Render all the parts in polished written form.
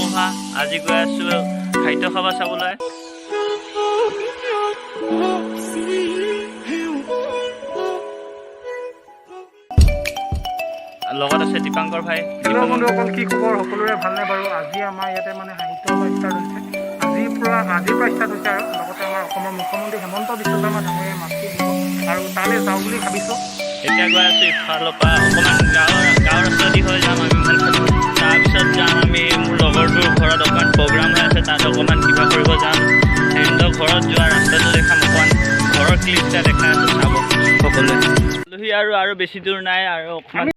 নপঢ়া আজি গৈ আছোঁ খাদ্য খাবা চাবলৈ। লগত আছে দীপাংকৰ ভাই। হেল্ল' বন্ধুসকল, কি খবৰ? সকলোৰে ভালনে বাৰু? আজি আমাৰ ইয়াতে মানে সাহিত্য সভা ষ্টাৰ্ট হৈছে। আজিৰ পৰা ষ্টাৰ্ট হৈছে আৰু লগতে আমাৰ অসমৰ মুখ্যমন্ত্ৰী হেমন্ত বিশ্ব শৰ্মা ডাঙৰীয়াই মাতৃ দিব আৰু তালৈ যাওঁ বুলি ভাবিছোঁ। এতিয়া গৈ আছোঁ ইফালৰ পৰা অকণমান গাঁৱৰ ৰাস্তাদি হৈ যাম আমি। তাৰপিছত যাম আমি মোৰ লগৰটোৰ ঘৰত অকণমান প্ৰগ্ৰাম হৈ আছে, তাত অকণমান কিবা কৰিব যাম। সিহঁতৰ ঘৰত যোৱা ৰাস্তাটো দেখাম, অকণমান ঘৰৰ ক্লিপটা দেখাই আছোঁ চাব সকলোৱে। আলহী আৰু বেছি দূৰ নাই আৰু অকণমান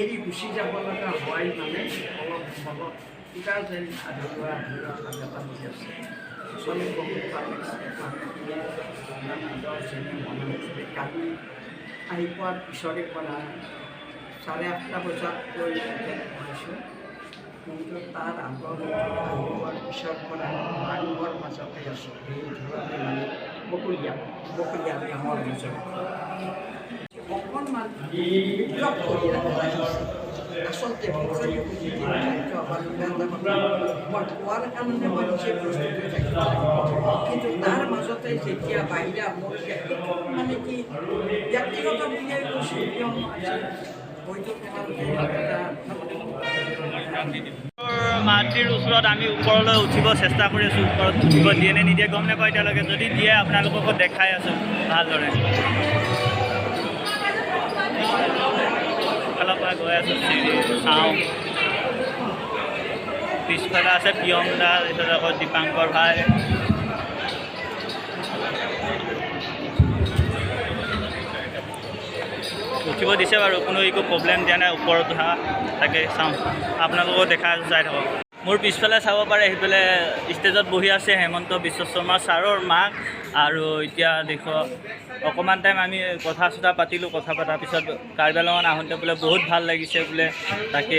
এৰি গুচি যাব লগা হোৱাই মানে অলপ মনত কিবা যেন আধৰুৱা ভাৱ এটা হৈ আছে। চলি বহুত ভাল লাগিছে। কালি আহি পোৱাৰ পিছৰে পৰা 8:30 বজাত গৈ পঢ়িছোঁ, কিন্তু তাৰ আগত আহি পোৱাৰ পিছৰ পৰা মানুহৰ মাজতে আছোঁ। এই ধৰণে মানে বকলীয়া কামৰ মাজত অকণমান বিপ্লৱ কৰি আচলতে মই পোৱাৰ কাৰণে মই নিজে প্ৰস্তুত হৈ থাকিব লাগিব, কিন্তু তাৰ মাজতে যেতিয়া বাহিৰা মোৰ মানে কি ব্যক্তিগত বুলিয়ে কৈছোঁ, কিয়নো মাতৃৰ ওচৰত আমি ওপৰলৈ উঠিব চেষ্টা কৰি আছোঁ। ওপৰত উঠিব দিয়ে নে নিদিয়ে গম নাপাওঁ এতিয়ালৈকে। যদি দিয়ে আপোনালোককো দেখাই আছোঁ ভালদৰে। ফালৰ পৰা গৈ আছোঁ চাওঁ, পিছফালে আছে পিয়ম দা, তাৰপিছত আকৌ দীপাংকৰ ভাই। উঠিব দিছে বাৰু, কোনো একো প্ৰব্লেম দিয়া নাই। ওপৰত উঠা তাকে চাওঁ, আপোনালোকক দেখাই আছোঁ, চাই থাকক। মোৰ পিছফালে চাব পাৰে, সেইফালে ষ্টেজত বহি আছে হেমন্ত বিশ্ব শৰ্মা ছাৰৰ মাক। আৰু এতিয়া দেখক অকণমান টাইম আমি কথা পাতিলোঁ। কথা পতাৰ পিছত কাৰ্বি আংলঙত আহোঁতে বোলে বহুত ভাল লাগিছে বোলে, তাকে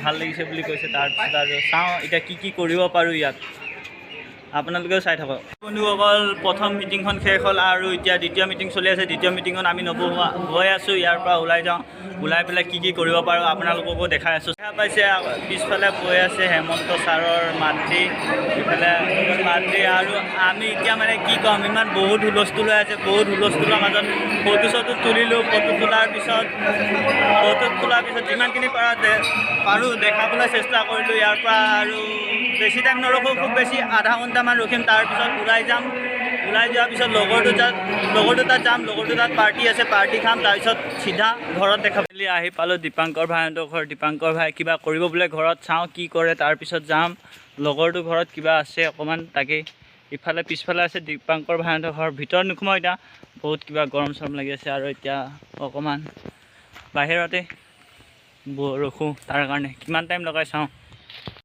ভাল লাগিছে বুলি কৈছে। তাৰপিছত আৰু চাওঁ এতিয়া কি কৰিব পাৰোঁ ইয়াত, আপোনালোকেও চাই থাকক। বন্ধুসকল, প্ৰথম মিটিংখন শেষ হ'ল আৰু এতিয়া দ্বিতীয় মিটিং চলি আছে। দ্বিতীয় মিটিঙত আমি গৈ আছোঁ, ইয়াৰ পৰা ওলাই যাওঁ। ওলাই পেলাই কি কৰিব পাৰোঁ আপোনালোককো দেখাই আছোঁ। দেখা পাইছে পিছফালে বৈ আছে হেমন্ত ছাৰৰ মাতৃ, ইফালে মাতৃ। আৰু আমি এতিয়া মানে কি ক'ম, ইমান বহুত হুলস্থুল হৈ আছে। বহুত হুলস্থুলৰ মাজত ফটো তুলিলোঁ। ফটো তোলাৰ পিছত যিমানখিনি পাৰোঁ দেখাবলৈ চেষ্টা কৰিলোঁ। ইয়াৰ পৰা আৰু বেছি টাইম নৰখোঁ, খুব বেছি আধা ঘণ্টামান ৰখিম। তাৰপিছত ওলাই যাম। ওলাই যোৱাৰ পিছত লগৰটো তাত যাম। লগৰটো তাত পাৰ্টি আছে, পাৰ্টি খাম। তাৰপিছত চিধা ঘৰত দেখা মেলি আহি পালোঁ দীপাংকৰ ভাইহঁতৰ ঘৰ। দীপাংকৰ ভাই কিবা কৰিব বোলে ঘৰত, চাওঁ কি কৰে। তাৰপিছত যাম লগৰটো ঘৰত, কিবা আছে অকণমান তাকেই। পিছফালে আছে দীপাংকৰ ভাইহঁতৰ ঘৰ। ভিতৰত নোসোমাওঁ এতিয়া, বহুত কিবা গৰম চৰম লাগি আছে। আৰু এতিয়া অকণমান বাহিৰতে ৰখোঁ, তাৰ কাৰণে কিমান টাইম লগাই চাওঁ।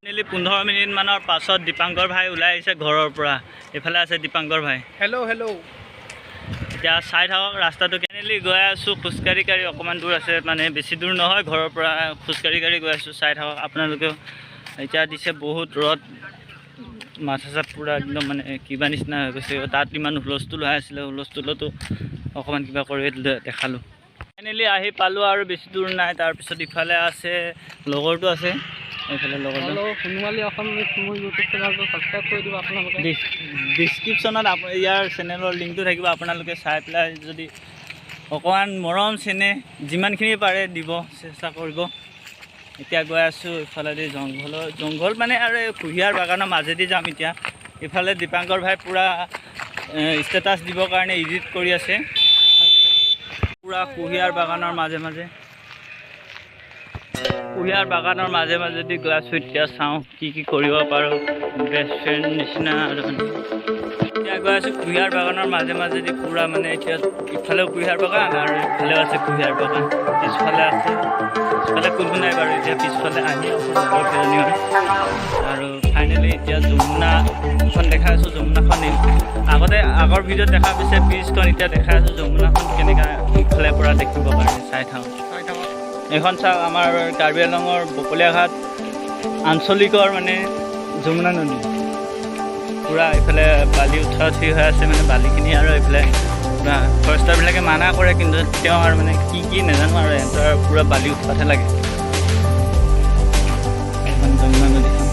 15 মিনিটমানৰ পাছত দীপাংকৰ ভাই ওলাই আহিছে ঘৰৰ পৰা। এইফালে আছে দীপাংকৰ ভাই। হেল্ল'। এতিয়া চাই থাকক ৰাস্তাটো। কেনেলি গৈ আছোঁ খোজকাঢ়ি অকণমান দূৰ আছে, মানে বেছি দূৰ নহয় ঘৰৰ পৰা, খোজকাঢ়ি গৈ আছোঁ। চাই থাকক আপোনালোকেও। এতিয়া দিছে বহুত ৰ'দ, মাথা চাথা পূৰা একদম মানে কিবা নিচিনা হৈ গৈছে। তাত ইমান হুলস্থুল হৈ আছিলে, হুলস্থুলতো অকণমান কিবা কৰি দেখালোঁ। কেনেলি আহি পালোঁ আৰু বেছি দূৰ নাই। তাৰপিছত ইফালে আছে লগৰটো আছে, এইফালে লগৰটো। সোণোৱালী অসম মোৰ ইউটিউব চেনেলটো ছাবস্ক্ৰাইব কৰি দিব আপোনালোকে। ডিছক্ৰিপশ্যনত ইয়াৰ চেনেলৰ লিংকটো থাকিব, আপোনালোকে চাই পেলাই যদি অকণমান মৰম চেনেহ যিমানখিনি পাৰে দিব চেষ্টা কৰিব। এতিয়া গৈ আছোঁ ইফালেদি জংঘল মানে আৰু কুঁহিয়াৰ বাগানৰ মাজেদি যাম এতিয়া। ইফালে দীপাংকৰ ভাই পূৰা ষ্টেটাছ দিবৰ কাৰণে এডিট কৰি আছে, পূৰা কুঁহিয়াৰ বাগানৰ মাজেদি গৈ আছোঁ। এতিয়া চাওঁ কি কৰিব পাৰোঁ, বেষ্ট ফ্ৰেণ্ড নিচিনা। এতিয়া গৈ আছোঁ কুঁহিয়াৰ বাগানৰ মাজেদি পূৰা মানে। এতিয়া ইফালেও কুঁহিয়াৰ বাগান আৰু ইফালেও আছে কুঁহিয়াৰ বাগান। পিছফালে কোনো নাই বাৰু। এতিয়া পিছফালে আহি আছোঁ লগৰ কেইজনীমান। আৰু ফাইনেলি এতিয়া যমুনাখন দেখাই আছোঁ। যমুনাখন আগৰ ভিডিঅ'ত দেখা পাইছে ব্ৰিজখন, এতিয়া দেখাই আছোঁ যমুনাখন কেনেকৈ ইফালে পৰা দেখিব পাৰে। চাই থাকক। এইখন চাওক, আমাৰ কাৰ্বি আংলঙৰ বকলীয়াঘাট আঞ্চলিকৰ মানে যমুনা নদী। পূৰা এইফালে বালি উঠা উঠি হৈ আছে মানে বালিখিনি আৰু এইফালে ফৰেষ্টাৰবিলাকে মানা কৰে কিন্তু তেওঁ আৰু মানে কি নাজানো আৰু সিহঁতৰ পূৰা বালি উঠোৱাতহে লাগে এখন যমুনা নদী